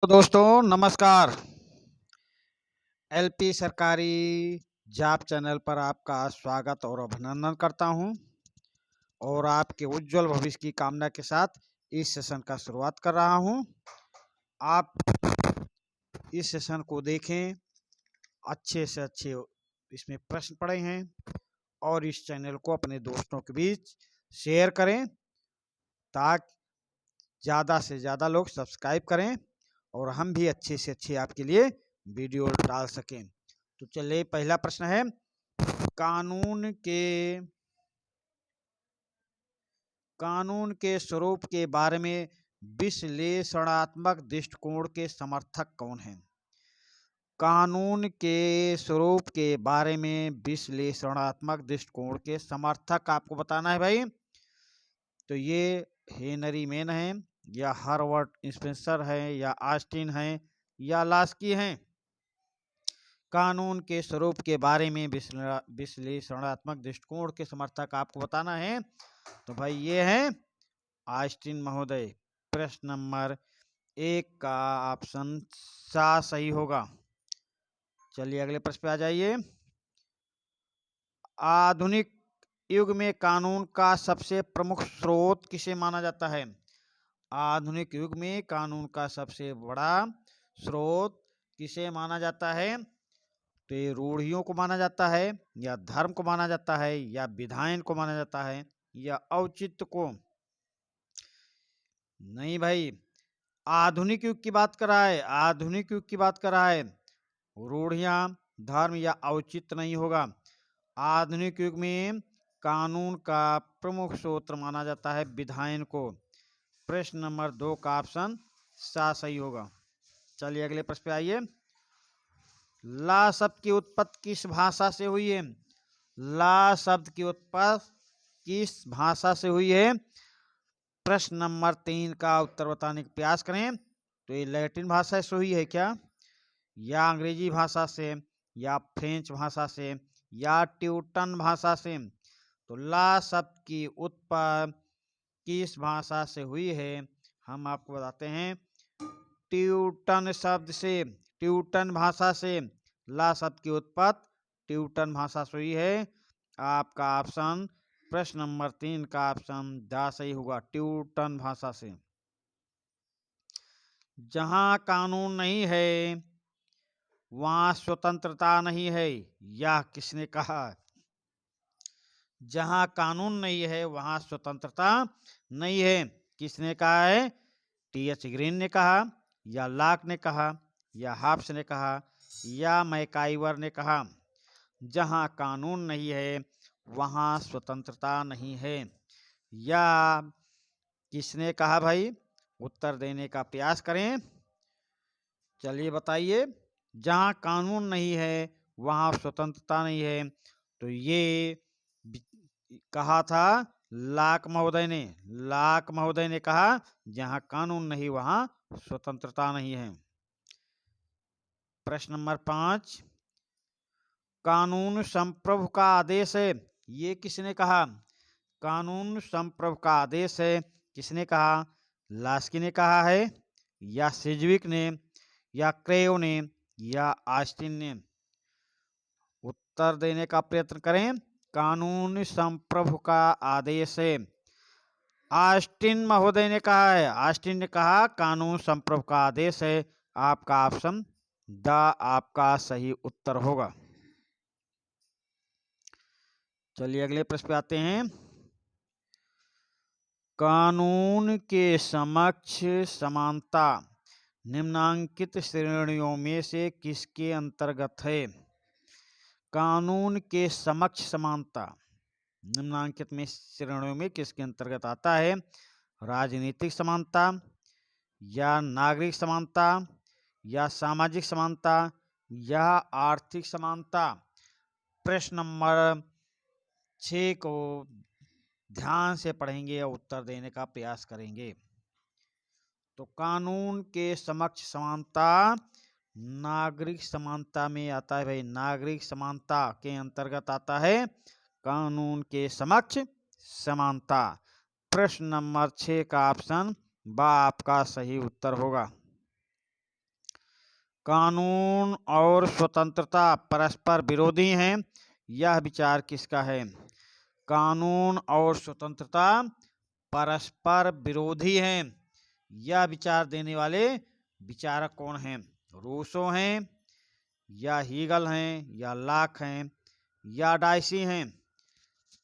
दोस्तों नमस्कार। एलपी सरकारी जॉब चैनल पर आपका स्वागत और अभिनंदन करता हूं और आपके उज्जवल भविष्य की कामना के साथ इस सेशन का शुरुआत कर रहा हूं। आप इस सेशन को देखें, अच्छे से अच्छे इसमें प्रश्न पड़े हैं और इस चैनल को अपने दोस्तों के बीच शेयर करें ताकि ज़्यादा से ज़्यादा लोग सब्सक्राइब करें और हम भी अच्छे से अच्छे आपके लिए वीडियो डाल सकें। तो चलिए, पहला प्रश्न है, कानून के स्वरूप के बारे में विश्लेषणात्मक दृष्टिकोण के समर्थक कौन हैं? कानून के स्वरूप के बारे में विश्लेषणात्मक दृष्टिकोण के समर्थक आपको बताना है भाई। तो ये हेनरी मेन है या हार्वर्ड स्पेंसर है या ऑस्टिन है या लास्की हैं। कानून के स्वरूप के बारे में विश्लेषणात्मक दृष्टिकोण के समर्थक आपको बताना है। तो भाई ये है ऑस्टिन महोदय। प्रश्न नंबर 1 का ऑप्शन सा सही होगा। चलिए अगले प्रश्न पे आ जाइए। आधुनिक युग में कानून का सबसे प्रमुख स्रोत किसे माना जाता है? आधुनिक युग में कानून का सबसे बड़ा स्रोत किसे माना जाता है? तो ये रूढ़ियों को माना जाता है या धर्म को माना जाता है या विधायन को माना जाता है या औचित्य को? नहीं भाई, आधुनिक युग की बात कर रहा है, आधुनिक युग की बात कर रहा है। रूढ़ियां, धर्म या औचित्य नहीं होगा। आधुनिक युग में कानून का प्रमुख स्रोत माना जाता है विधायन को। प्रश्न नंबर 2 का ऑप्शन सा सही होगा। चलिए अगले प्रश्न पे आइए। ला शब्द की उत्पत्ति किस भाषा से हुई है? ला शब्द की उत्पत्ति किस भाषा से हुई है? प्रश्न नंबर 3 का उत्तर बताने का प्रयास करें। तो ये लैटिन भाषा से हुई है क्या, या अंग्रेजी भाषा से, या फ्रेंच भाषा से, या ट्यूटन भाषा से? तो ला शब्द की उत्पत्ति किस भाषा से हुई है? हम आपको बताते हैं, ट्यूटन शब्द से, ट्यूटन भाषा से ला शब्द की उत्पत्ति ट्यूटन भाषा से हुई है। आपका ऑप्शन प्रश्न नंबर 3 का ऑप्शन दा सही होगा, ट्यूटन भाषा से। जहां कानून नहीं है वहां स्वतंत्रता नहीं है, यह किसने कहा? जहां कानून नहीं है वहां स्वतंत्रता नहीं है, किसने कहा है? टी.एच. ग्रीन ने कहा, या लॉक ने कहा, या हॉब्स ने कहा, या मैकाइवर ने कहा। जहां कानून नहीं है वहां स्वतंत्रता नहीं है, या किसने कहा भाई? उत्तर देने का प्रयास करें। चलिए बताइए। जहां कानून नहीं है वहां स्वतंत्रता नहीं है, तो ये कहा था लॉक महोदय ने। लॉक महोदय ने कहा जहां कानून नहीं वहां स्वतंत्रता नहीं है। प्रश्न नंबर 5, कानून संप्रभु का आदेश है, ये किसने कहा? कानून संप्रभु का आदेश है, किसने कहा? लास्की ने कहा है, या सिजविक ने, या क्रेव ने, या ऑस्टिन ने? उत्तर देने का प्रयत्न करें। कानून संप्रभु का आदेश है, ऑस्टिन महोदय ने कहा है। ऑस्टिन ने कहा कानून संप्रभु का आदेश है। आपका ऑप्शन द आपका सही उत्तर होगा। चलिए अगले प्रश्न पे आते हैं। कानून के समक्ष समानता निम्नांकित श्रेणियों में से किसके अंतर्गत है? कानून के समक्ष समानता निम्नांकित में श्रेणियों में किसके अंतर्गत आता है? राजनीतिक समानता, या नागरिक समानता, या सामाजिक समानता, या आर्थिक समानता? प्रश्न नंबर 6 को ध्यान से पढ़ेंगे और उत्तर देने का प्रयास करेंगे। तो कानून के समक्ष समानता नागरिक समानता में आता है भाई, नागरिक समानता के अंतर्गत आता है कानून के समक्ष समानता। प्रश्न नंबर 6 का ऑप्शन बा आपका सही उत्तर होगा। कानून और स्वतंत्रता परस्पर विरोधी हैं, यह विचार किसका है? कानून और स्वतंत्रता परस्पर विरोधी हैं, यह विचार देने वाले विचारक कौन हैं? रूसो हैं, या हीगल हैं, या लाक हैं, या डाइसी हैं?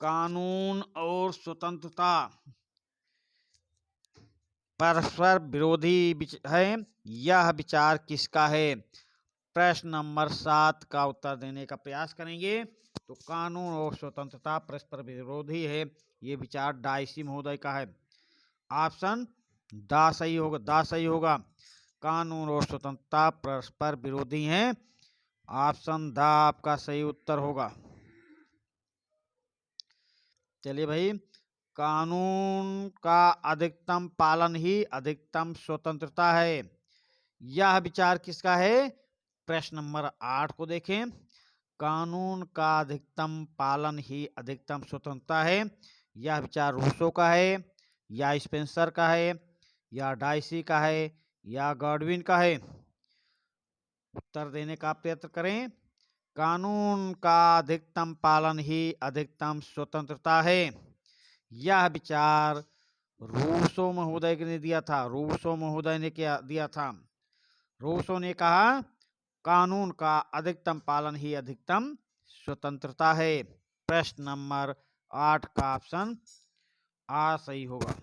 कानून और स्वतंत्रता परस्पर विरोधी है, यह विचार किसका है? प्रश्न नंबर 7 का उत्तर देने का प्रयास करेंगे। तो कानून और स्वतंत्रता परस्पर विरोधी है, ये विचार डाइसी महोदय का है। ऑप्शन दा सही होगा, दा सही होगा। कानून और स्वतंत्रता परस्पर विरोधी हैं, ऑप्शन दा आपका सही उत्तर होगा। चलिए भाई, कानून का अधिकतम पालन ही अधिकतम स्वतंत्रता है, यह विचार किसका है? प्रश्न नंबर 8 को देखें। कानून का अधिकतम पालन ही अधिकतम स्वतंत्रता है, यह विचार रूसो का है, या स्पेंसर का है, या डाइसी का है, या गॉडविन का है? उत्तर देने का प्रयत्न करें। कानून का अधिकतम पालन ही अधिकतम स्वतंत्रता है, यह विचार रूसो महोदय ने दिया था, रूसो महोदय ने क्या दिया था? रूसो ने कहा कानून का अधिकतम पालन ही अधिकतम स्वतंत्रता है। प्रश्न नंबर 8 का ऑप्शन आ सही होगा।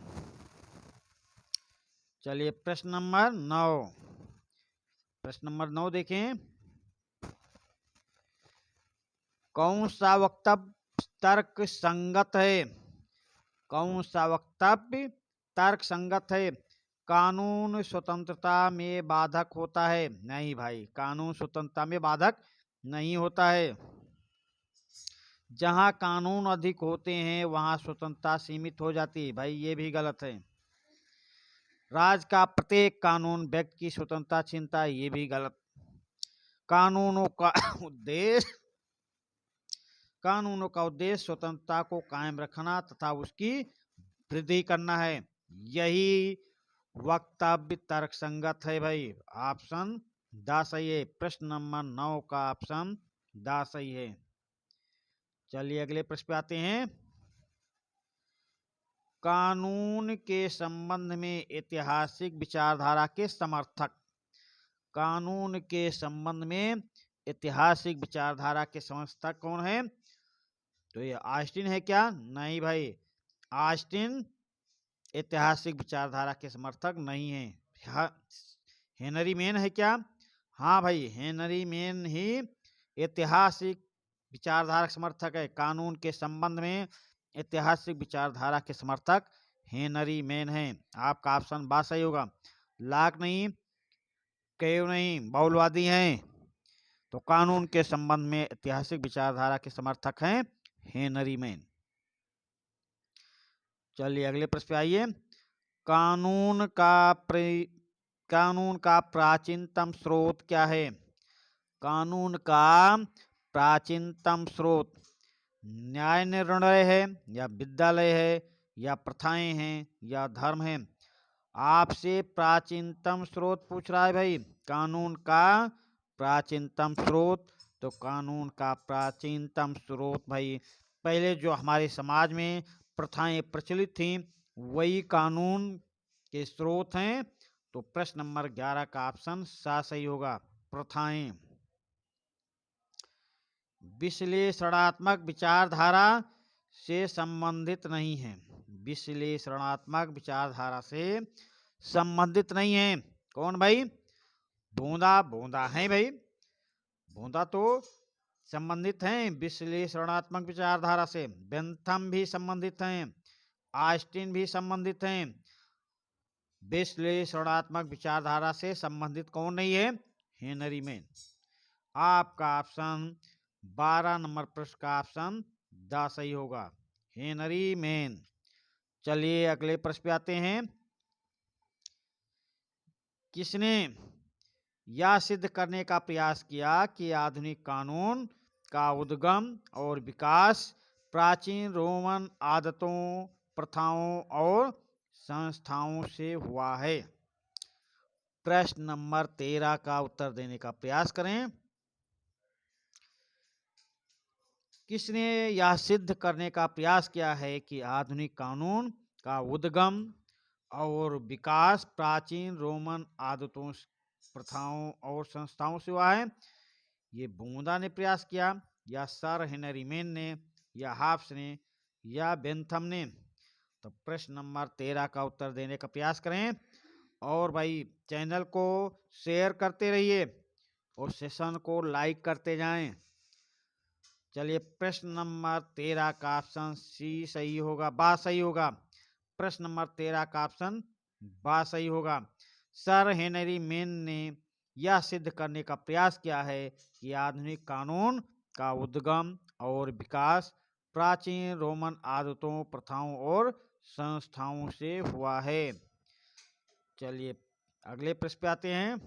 चलिए प्रश्न नंबर 9, प्रश्न नंबर 9 देखें। कौन सा वक्तव्य तर्क संगत है? कौन सा वक्तव्य तर्क संगत है? कानून स्वतंत्रता में बाधक होता है? नहीं भाई, कानून स्वतंत्रता में बाधक नहीं होता है। जहां कानून अधिक होते हैं वहां स्वतंत्रता सीमित हो जाती है। भाई ये भी गलत है। राज्य का प्रत्येक कानून व्यक्ति की स्वतंत्रता छीनता है, ये भी गलत। कानूनों का उद्देश्य स्वतंत्रता को कायम रखना तथा उसकी वृद्धि करना है, यही वक्तव्य तर्कसंगत है। भाई ऑप्शन दा सही है। प्रश्न नंबर 9 का ऑप्शन दा सही है। चलिए अगले प्रश्न पे आते हैं। कानून के संबंध में ऐतिहासिक विचारधारा के समर्थक। कानून के संबंध में ऐतिहासिक विचारधारा के समर्थक कौन है? तो ये ऑस्टिन है क्या? नहीं भाई, ऑस्टिन ऐतिहासिक विचारधारा के समर्थक नहीं है। हेनरी मेन है क्या? हाँ भाई, हेनरी मेन ही ऐतिहासिक विचारधारा समर्थक है। कानून के संबंध में ऐतिहासिक विचारधारा के समर्थक हेनरी मेन है। आपका ऑप्शन बा सही होगा। लाक नहीं, केव नहीं, बहुलवादी हैं। तो कानून के संबंध में ऐतिहासिक विचारधारा के समर्थक हैं हेनरी मेन। चलिए अगले प्रश्न पे आइए। कानून का प्राचीनतम स्रोत क्या है? कानून का प्राचीनतम स्रोत न्याय निर्णय है, या विद्यालय है, या प्रथाएं हैं, या धर्म है? आपसे प्राचीनतम स्रोत पूछ रहा है भाई। कानून का प्राचीनतम स्रोत, तो कानून का प्राचीनतम स्रोत भाई पहले जो हमारे समाज में प्रथाएं प्रचलित थीं वही कानून के स्रोत हैं। तो प्रश्न नंबर 11 का ऑप्शन सा सही होगा। प्रथाएं विश्लेषणात्मक विचारधारा से संबंधित नहीं है। विश्लेषणात्मक विचारधारा से संबंधित नहीं है। कौन भाई? भूंदा है भाई, भूंदा तो संबंधित हैं विश्लेषणात्मक विचारधारा से। बेंथम भी संबंधित हैं, ऑस्टिन भी संबंधित हैं। विश्लेषणात्मक विचारधारा से संबंधित कौन नहीं है? Henry main. आपका ऑप्शन 12 नंबर प्रश्न का ऑप्शन द सही होगा, हेनरी मेन। चलिए अगले प्रश्न पे आते हैं। किसने यह सिद्ध करने का प्रयास किया कि आधुनिक कानून का उद्गम और विकास प्राचीन रोमन आदतों, प्रथाओं और संस्थाओं से हुआ है? प्रश्न नंबर 13 का उत्तर देने का प्रयास करें। किसने यह सिद्ध करने का प्रयास किया है कि आधुनिक कानून का उद्गम और विकास प्राचीन रोमन आदतों, प्रथाओं और संस्थाओं से हुआ है? ये बूंदा ने प्रयास किया, या सर हेनरी मेन ने, या हाफ्स ने, या बेंथम ने? तो प्रश्न नंबर 13 का उत्तर देने का प्रयास करें। और भाई चैनल को शेयर करते रहिए और सेशन को लाइक करते जाएं। चलिए प्रश्न नंबर 13 का ऑप्शन सी सही होगा, बा सही होगा। प्रश्न नंबर 13 का ऑप्शन बा सही होगा। सर हेनरी मेन ने यह सिद्ध करने का प्रयास किया है कि आधुनिक कानून का उद्गम और विकास प्राचीन रोमन आदतों, प्रथाओं और संस्थाओं से हुआ है। चलिए अगले प्रश्न पे आते हैं।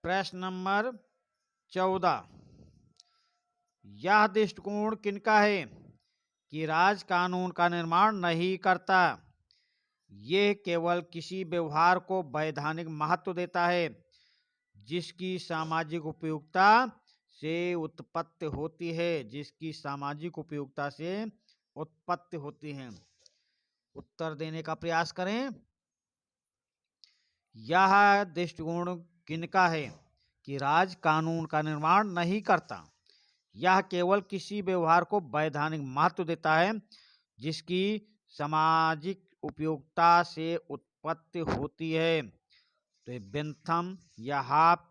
प्रश्न नंबर 14, यह दृष्टिकोण किनका है कि राज कानून का निर्माण नहीं करता? यह केवल किसी व्यवहार को वैधानिक महत्व देता है जिसकी सामाजिक उपयोगिता से उत्पत्ति होती है, जिसकी सामाजिक उपयोगिता से उत्पत्ति होती है। उत्तर देने का प्रयास करें। यह दृष्टिकोण किनका है कि राज कानून का निर्माण नहीं करता? यह केवल किसी व्यवहार को वैधानिक महत्व देता है जिसकी सामाजिक उपयोगिता से उत्पत्ति होती है। तो ये बेंथम या हाफ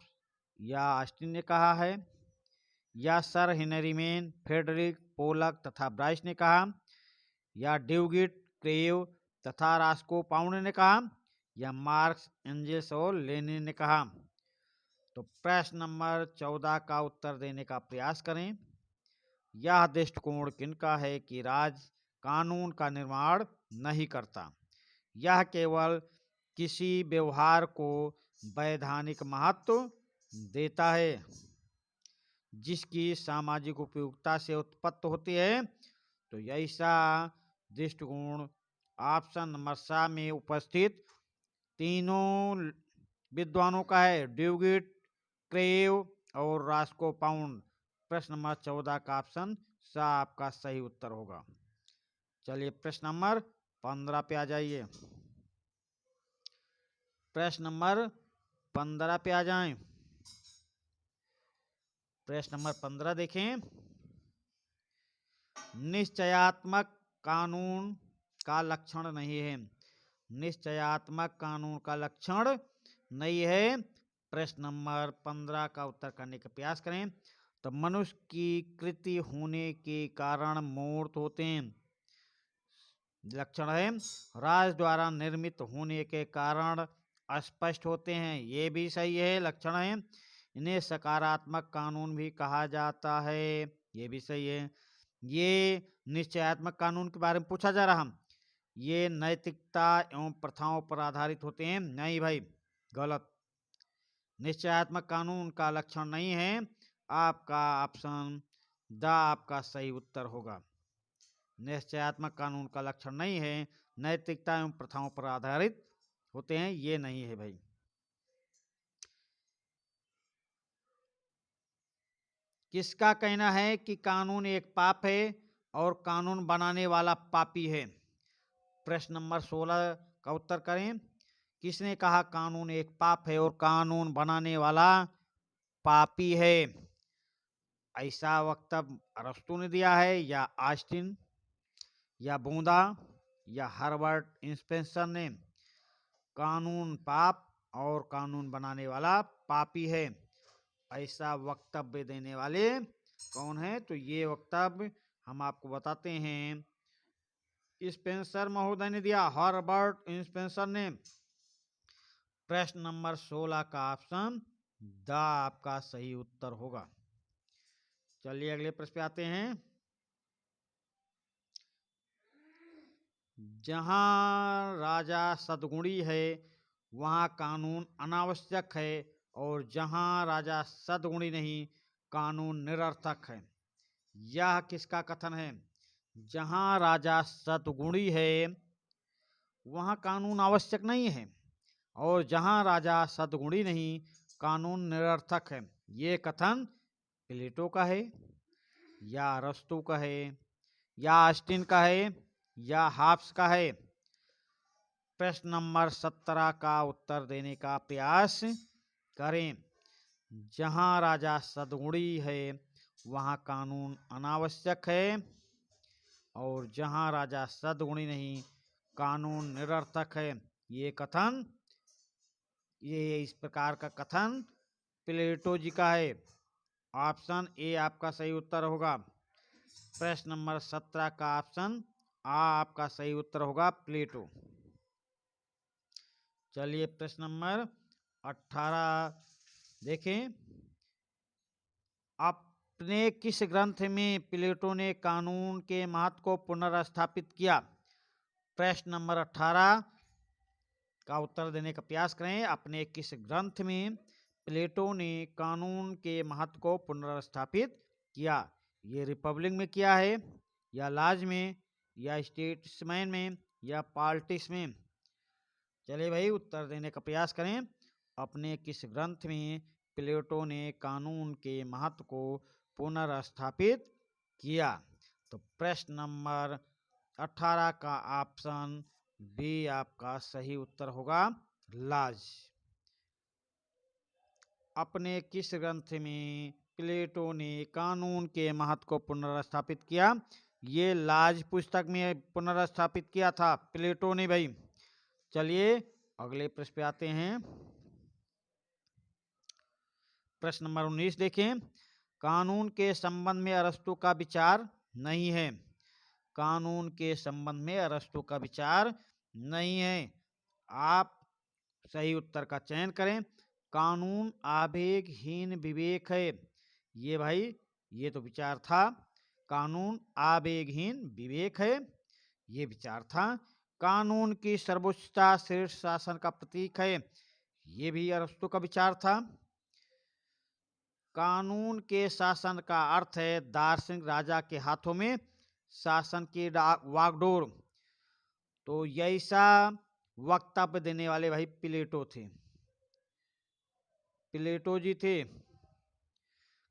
या ऑस्टिन ने कहा है, या sir Henry Maine, Frederick Pollock तथा ब्राइस ने कहा, या ड्यूगिट, क्रेव तथा रास्को पाउंड ने कहा, या मार्क्स, एंजेल्स और लेनिन ने कहा? तो प्रश्न नंबर 14 का उत्तर देने का प्रयास करें। यह दृष्टिकोण किनका है कि राज कानून का निर्माण नहीं करता? यह केवल किसी व्यवहार को वैधानिक महत्व देता है जिसकी सामाजिक उपयोगिता से उत्पत्ति होती है। तो ऐसा दृष्टिकोण ऑप्शन नंबर सा में उपस्थित तीनों विद्वानों का है, ड्यूगिट, क्रेव और रास्को पाउंड। प्रश्न नंबर 14 का ऑप्शन सा आपका सही उत्तर होगा। चलिए प्रश्न नंबर 15 पे आ जाइए। प्रश्न नंबर 15 पे आ जाएं। प्रश्न नंबर 15 देखें। निश्चयात्मक कानून का लक्षण नहीं है। निश्चयात्मक कानून का लक्षण नहीं है। प्रश्न नंबर 15 का उत्तर करने का प्रयास करें। तो मनुष्य की कृति होने के कारण मूर्त होते हैं। लक्षण है राज द्वारा निर्मित होने के कारण अस्पष्ट होते हैं, ये भी सही है, लक्षण है। इन्हें सकारात्मक कानून भी कहा जाता है, ये भी सही है। ये निश्चयात्मक कानून के बारे में पूछा जा रहा, ये नैतिकता एवं प्रथाओं पर आधारित होते हैं, नहीं भाई गलत। निश्चयात्मक कानून का लक्षण नहीं है। आपका ऑप्शन द आपका सही उत्तर होगा। निश्चयात्मक कानून का लक्षण नहीं है, नैतिकता एवं प्रथाओं पर आधारित होते हैं, ये नहीं है भाई। किसका कहना है कि कानून एक पाप है और कानून बनाने वाला पापी है? प्रश्न नंबर 16 का उत्तर करें। किसने कहा कानून एक पाप है और कानून बनाने वाला पापी है? ऐसा वक्तव्य अरस्तु ने दिया है, या ऑस्टिन, या बूंदा, या हर्बर्ट स्पेंसर ने? कानून पाप और कानून बनाने वाला पापी है, ऐसा वक्तव्य देने वाले कौन है? तो ये वक्तव्य हम आपको बताते हैं, स्पेंसर महोदय ने दिया, हर्बर्ट स्पेंसर ने। प्रश्न नंबर 16 का ऑप्शन द आपका सही उत्तर होगा। चलिए अगले प्रश्न पे आते हैं। जहां राजा सद्गुणी है वहां कानून अनावश्यक है, और जहां राजा सद्गुणी नहीं कानून निरर्थक है। यह किसका कथन है? जहां राजा सद्गुणी है वहां कानून आवश्यक नहीं है, और जहां राजा सद्गुणी नहीं, कानून निरर्थक है। ये कथन प्लेटो का है, या अरस्तु का है, या ऑस्टिन का है, या हॉब्स का है? प्रश्न नंबर 17 का उत्तर देने का प्रयास करें। जहां राजा सद्गुणी है वहां कानून अनावश्यक है, और जहां राजा सद्गुणी नहीं, कानून निरर्थक है। ये कथन, ये इस प्रकार का कथन प्लेटो जी का है। ऑप्शन ए आपका सही उत्तर होगा। प्रश्न नंबर 17 का ऑप्शन आ आपका सही उत्तर होगा, प्लेटो। चलिए प्रश्न नंबर 18 देखें। अपने किस ग्रंथ में प्लेटो ने कानून के महत्व को पुनर्स्थापित किया? प्रश्न नंबर 18 का उत्तर देने का प्रयास करें। अपने किस ग्रंथ में प्लेटो ने कानून के महत्व को पुनर्स्थापित किया? ये रिपब्लिक में किया है, या लाज में, या स्टेट्समैन में, या पॉलिटिक्स में? चलिए भाई उत्तर देने का प्रयास करें। अपने किस ग्रंथ में प्लेटो ने कानून के महत्व को पुनर्स्थापित किया? तो प्रश्न नंबर 18 का ऑप्शन बी आपका सही उत्तर होगा, लाज। अपने किस ग्रंथ में प्लेटो ने कानून के महत्व को पुनर्स्थापित किया? ये लाज पुस्तक में पुनर्स्थापित किया था प्लेटो ने भाई। चलिए अगले प्रश्न पे आते हैं। प्रश्न नंबर 19 देखें। कानून के संबंध में अरस्तु का विचार नहीं है। कानून के संबंध में अरस्तु का विचार नहीं है। आप सही उत्तर का चयन करें। कानून आवेगहीन विवेक है। ये भाई, ये तो विचार था। कानून आवेगहीन विवेक है, ये विचार था। कानून की सर्वोच्चता शीर्ष शासन का प्रतीक है, ये भी अरस्तु का विचार था। कानून के शासन का अर्थ है दार्शनिक राजा के हाथों में शासन की वागडोर। तो ऐसा वक्तव्य देने वाले भाई प्लेटो थे, प्लेटो जी थे।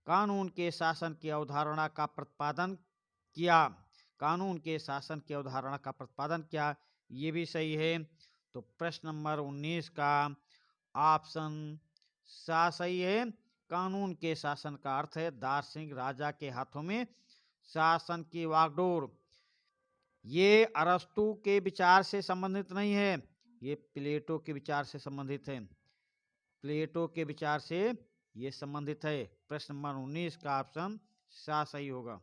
कानून के शासन की अवधारणा का प्रतिपादन किया। कानून के शासन की अवधारणा का प्रतिपादन किया, ये भी सही है। तो प्रश्न नंबर 19 का ऑप्शन सा सही है। कानून के शासन का अर्थ है दार्शनिक राजा के हाथों में शासन की वागडोर। ये अरस्तु के विचार से संबंधित नहीं है, ये प्लेटो के विचार से संबंधित है। प्लेटो के विचार से ये संबंधित है। प्रश्न नंबर 19 का ऑप्शन सा सही होगा।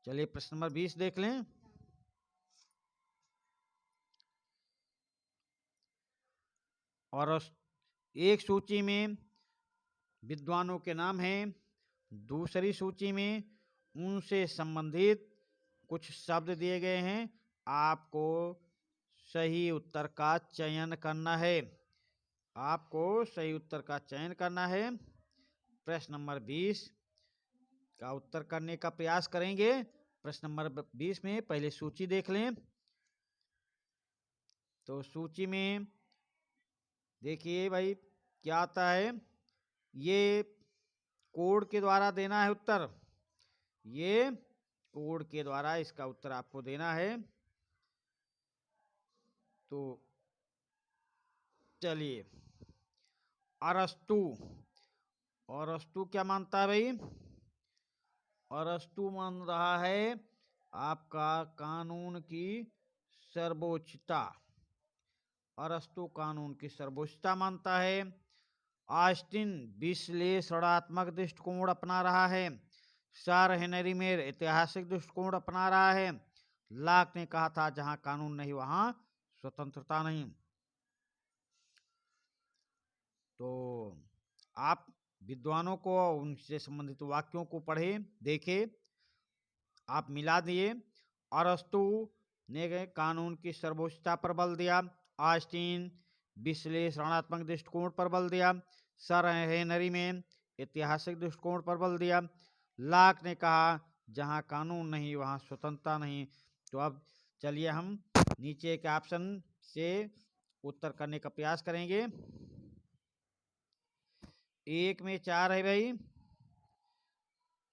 चलिए प्रश्न नंबर 20 देख लें। और एक सूची में विद्वानों के नाम हैं, दूसरी सूची में उनसे संबंधित कुछ शब्द दिए गए हैं। आपको सही उत्तर का चयन करना है। आपको सही उत्तर का चयन करना है। प्रश्न नंबर 20 का उत्तर करने का प्रयास करेंगे। प्रश्न नंबर 20 में पहले सूची देख लें। तो सूची में देखिए भाई क्या आता है। ये कोड के द्वारा देना है उत्तर, ये कोड के द्वारा इसका उत्तर आपको देना है। तो चलिए, अरस्तु, अरस्तु क्या मानता है भाई? अरस्तु मान रहा है आपका कानून की सर्वोच्चता। अरस्तु कानून की सर्वोच्चता मानता है। ऑस्टिन विश्लेषणात्मक दृष्टिकोण अपना रहा है। सर हेनरी मेयर ऐतिहासिक दृष्टिकोण अपना रहा है। लॉक ने कहा था जहां कानून नहीं वहां स्वतंत्रता नहीं। तो आप विद्वानों को उनसे संबंधित वाक्यों को पढ़े, देखे, आप मिला दिए। अरस्तु ने कानून की सर्वोच्चता पर बल दिया। ऑस्टिन विश्लेषणात्मक दृष्टिकोण पर बल दिया। सर हेनरी में ऐतिहासिक दृष्टिकोण पर बल दिया। लॉक ने कहा जहां कानून नहीं वहां स्वतंत्रता नहीं। तो अब चलिए हम नीचे के ऑप्शन से उत्तर करने का प्रयास करेंगे। 1 में 4 है भाई,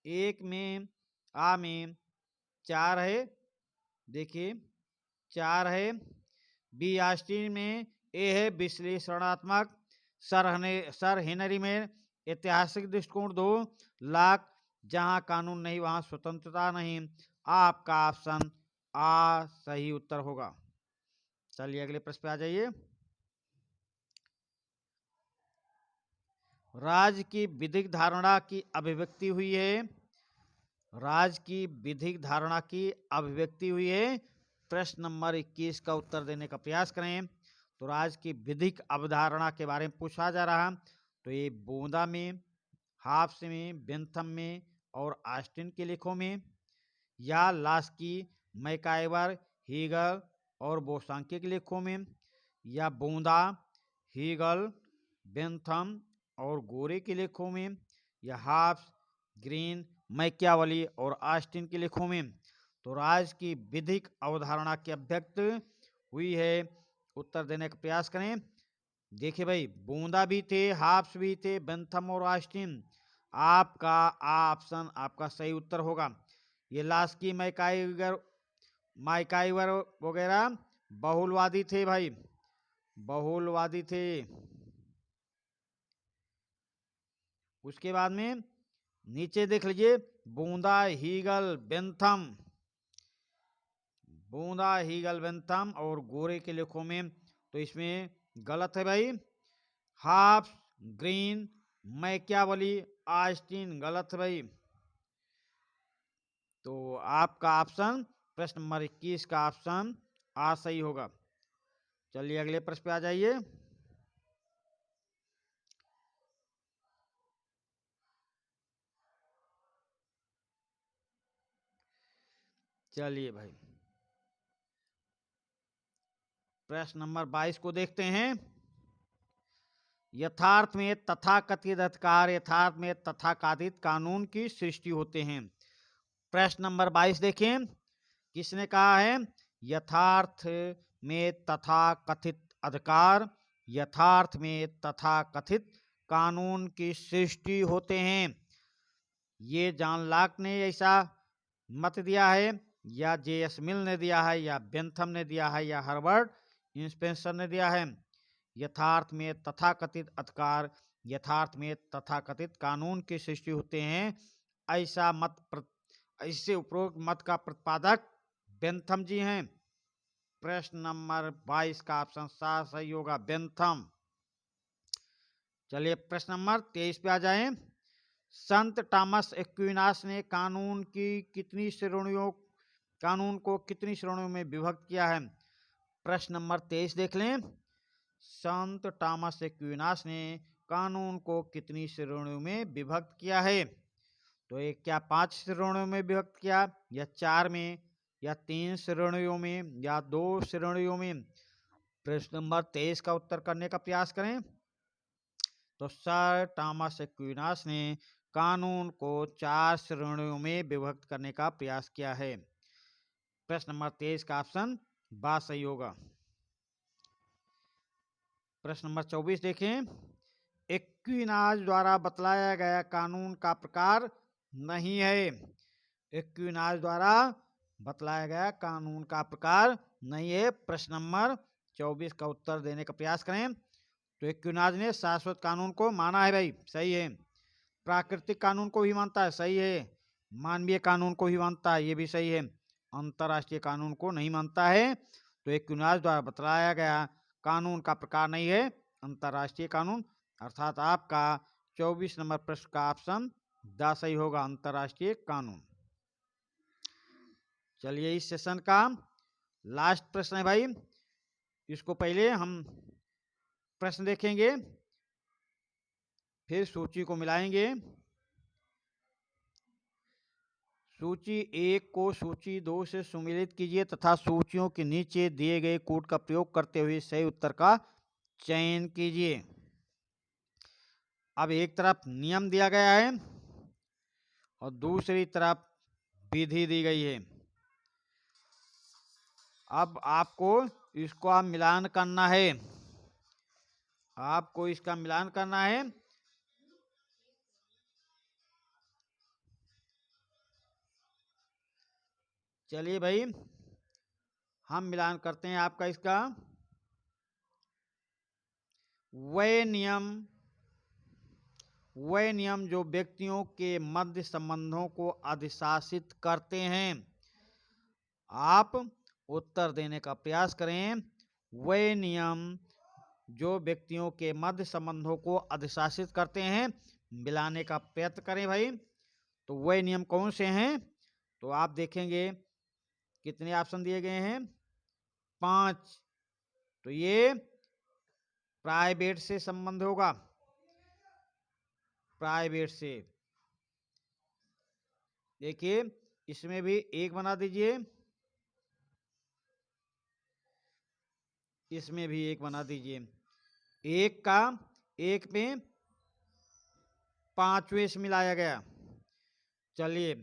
1 में आ में 4 है, देखिए 4 है। बी ऑस्टिन में ए है विश्लेषणात्मक, सर हेनरी में ऐतिहासिक दृष्टिकोण 2 लाख, जहां कानून नहीं वहां स्वतंत्रता नहीं। आपका ऑप्शन आ सही उत्तर होगा। चलिए अगले प्रश्न पे आ जाइए। राज्य की विधिक धारणा की अभिव्यक्ति हुई है, राज्य की विधिक धारणा की अभिव्यक्ति हुई है। प्रश्न नंबर 21 का उत्तर देने का प्रयास करें। तो राज्य की विधिक अवधारणा के बारे में पूछा जा रहा, तो ये बोंदा में, हाफ्स में, बेंथम में और ऑस्टिन के लेखों में, या लास्की, मैकाइवर, हीगल और बोसांके के लेखों में, या बोंदा, हीगल, बेंथम और गोरे के लेखों में, या हाफ्स, ग्रीन, मैकियावली और ऑस्टिन के लेखों में। तो राज्य की विधिक अवधारणा की अभिव्यक्त हुई है। उत्तर देने का प्रयास करें। देखिए भाई, बोंदा भी थे, हाफ्स भी थे, बेंथम और ऑस्टिन। आपका ऑप्शन आपका सही उत्तर होगा। ये लास्की, मैकाइवर वगैरह बहुलवादी थे भाई, बहुलवादी थे। उसके बाद में नीचे देख लीजिए, बोंदा, हीगल, बेंथम, बोंदा, हीगल, बेंथम और गोरे के लेखों में, तो इसमें गलत है भाई। हाफ्स, ग्रीन, मैकियावली, ऑस्टिन गलत है भाई। तो आपका ऑप्शन प्रश्न नंबर 21 का ऑप्शन आ सही होगा। चलिए अगले प्रश्न पे आ जाइए। चलिए भाई, प्रश्न नंबर 22 को देखते हैं। यथार्थ में तथाकथित अधिकार यथार्थ में तथाकथित कानून की सृष्टि होते हैं। प्रश्न नंबर 22 देखें, किसने कहा है? यथार्थ में तथाकथित अधिकार यथार्थ में तथाकथित कानून की सृष्टि होते हैं। ये जॉन लॉक ने ऐसा मत दिया है, या जे.एस. मिल ने दिया है, या बेंथम ने दिया है, या हर्बर्ट स्पेंसर ने दिया है। यथार्थ में तथाकथित अधिकार यथार्थ में तथाकथित कानून की सृष्टि होते हैं, ऐसा ऐसे उपरोक्त मत का प्रतिपादक बेंथम जी हैं। प्रश्न नंबर 22 का ऑप्शन सही होगा, बेंथम। चलिए प्रश्न नंबर 23 पे आ जाएं। संत टॉमस एक्विनास ने कानून को कितनी श्रेणियों में विभक्त किया है? प्रश्न नंबर 23 देख लें। संत टॉमस एक्विनास ने कानून को कितनी श्रेणियों में विभक्त किया है? तो ये क्या 5 श्रेणियों में विभक्त किया, या 4 में, या 3 श्रेणियों में, या 2 श्रेणियों में? प्रश्न नंबर 23 का उत्तर करने का प्रयास करें। तो सर टॉमस एक्विनास ने कानून को 4 श्रेणियों में विभक्त करने का प्रयास किया है। प्रश्न नंबर 23 का ऑप्शन बा सही होगा। प्रश्न नंबर 24 देखें। एक्विनास द्वारा बतलाया गया कानून का प्रकार नहीं है। एक्विनास द्वारा बतलाया गया कानून का प्रकार नहीं है। प्रश्न नंबर 24 का उत्तर देने का प्रयास करें। तो एक्विनास ने शाश्वत कानून को माना है भाई, सही है। प्राकृतिक कानून को भी मानता है, सही है। मानवीय कानून को भी मानता है, ये भी सही है। अंतरराष्ट्रीय कानून को नहीं मानता है। तो एक्विनास द्वारा बतलाया गया कानून का प्रकार नहीं है अंतरराष्ट्रीय कानून, अर्थात आपका 24 नंबर प्रश्न का ऑप्शन द सही होगा, अंतरराष्ट्रीय कानून। चलिए इस सेशन का लास्ट प्रश्न है भाई, इसको पहले हम प्रश्न देखेंगे, फिर सूची को मिलाएंगे। सूची 1 को सूची 2 से सुमेलित कीजिए तथा सूचियों के नीचे दिए गए कोड का प्रयोग करते हुए सही उत्तर का चयन कीजिए। अब एक तरफ नियम दिया गया है और दूसरी तरफ विधि दी गई है। अब आपको इसको आप मिलान करना है। आपको इसका मिलान करना है। चलिए भाई, हम मिलान करते हैं आपका इसका। वह नियम जो व्यक्तियों के मध्य संबंधों को अधिशासित करते हैं। आप उत्तर देने का प्रयास करें। वह नियम जो व्यक्तियों के मध्य संबंधों को अधिशासित करते हैं, मिलाने का प्रयत्न करें भाई। तो वह नियम कौन से हैं? तो आप देखेंगे कितने ऑप्शन दिए गए हैं, 5। तो ये प्राइवेट से संबंध होगा, प्राइवेट से। देखिए इसमें भी एक बना दीजिए, इसमें भी एक बना दीजिए। एक में 5वें से मिलाया गया। चलिए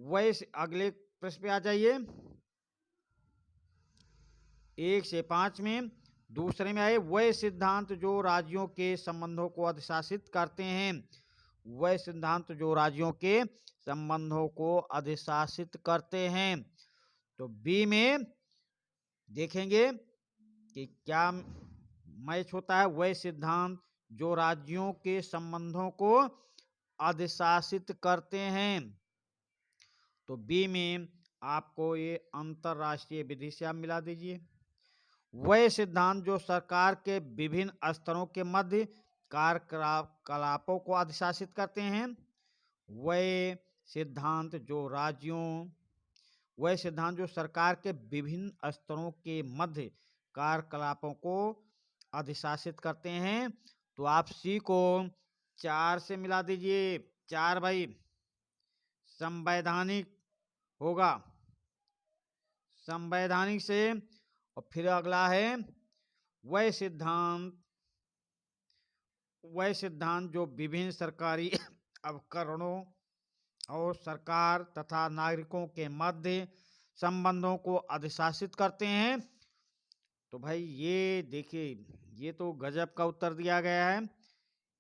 वैसे अगले प्रश्न पे आ जाइए। 1 से 5 में दूसरे में आए, वह सिद्धांत जो राज्यों के संबंधों को अधिशासित करते हैं। वह सिद्धांत जो राज्यों के संबंधों को अधिशासित करते हैं। तो बी में देखेंगे कि क्या मैच होता है। वह सिद्धांत जो राज्यों के संबंधों को अधिशासित करते हैं। तो बी में आपको ये अंतरराष्ट्रीय विधि से आप मिला दीजिए। वह सिद्धांत जो सरकार के विभिन्न स्तरों के मध्य कार्यकलापों को अधिशासित करते हैं। वह सिद्धांत जो सरकार के विभिन्न स्तरों के मध्य कार्यकलापों को अधिशासित करते हैं। तो आप सी को 4 से मिला दीजिए। 4 भाई संवैधानिक होगा, संवैधानिक से। और फिर अगला है वह सिद्धांत जो विभिन्न सरकारी उपकरणों और सरकार तथा नागरिकों के मध्य संबंधों को अधिशासित करते हैं। तो भाई ये देखिए, ये तो गजब का उत्तर दिया गया है।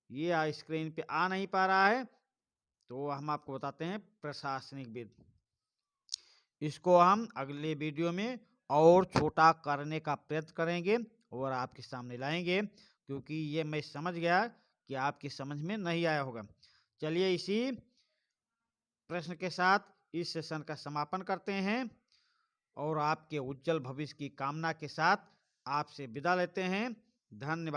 ये स्क्रीन पे आ नहीं पा रहा है, तो हम आपको बताते हैं प्रशासनिक विद। इसको हम अगले वीडियो में और छोटा करने का प्रयत्न करेंगे और आपके सामने लाएंगे, क्योंकि ये मैं समझ गया कि आपकी समझ में नहीं आया होगा। चलिए इसी प्रश्न के साथ इस सेशन का समापन करते हैं और आपके उज्जवल भविष्य की कामना के साथ आपसे विदा लेते हैं। धन्यवाद।